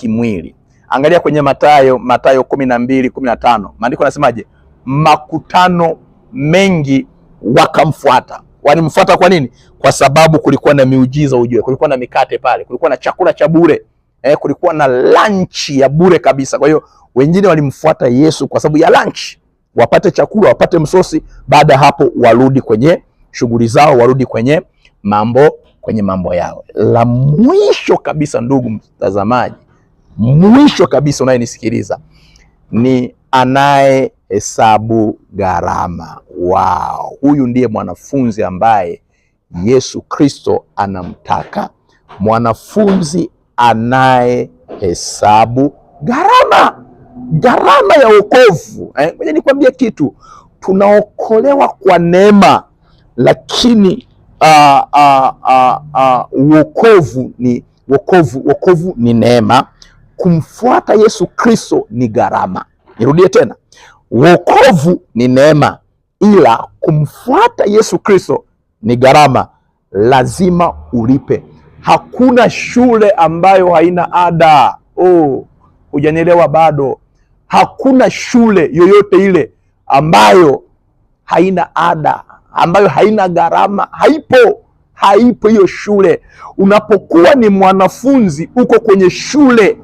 kimwili. Angalia kwenye Mathayo 12:15. Maandiko yanasemaje? Makutano mengi wakamfuata. Walimfuata kwa nini? Kwa sababu kulikuwa na miujiza, ujue. Kulikuwa na mikate pale, kulikuwa na chakula cha bure. Kulikuwa na lunch ya bure kabisa. Kwa hiyo wengine walimfuata Yesu kwa sababu ya lunch, wapate chakula, wapate msosi, baada hapo warudi kwenye shughuli zao, warudi kwenye mambo yao. La mwisho kabisa, ndugu mtazamaji, mwisho kabisa unayenisikiliza, ni anayehesabu gharama. Wow, huyu ndiye mwanafunzi ambaye Yesu Kristo anamtaka, mwanafunzi anayehesabu gharama ya wokovu. Ngoja nikwambie kitu, tunaokolewa kwa neema, lakini wokovu ni neema. Kumfuata Yesu Kristo ni gharama. Nirudie tena, wokovu ni neema, ila kumfuata Yesu Kristo ni gharama. Lazima ulipe. Hakuna shule ambayo haina ada. Hujanielewa bado? Hakuna shule yoyote ile ambayo haina ada, ambayo haina gharama. Haipo hiyo shule. Unapokuwa ni mwanafunzi, uko kwenye shule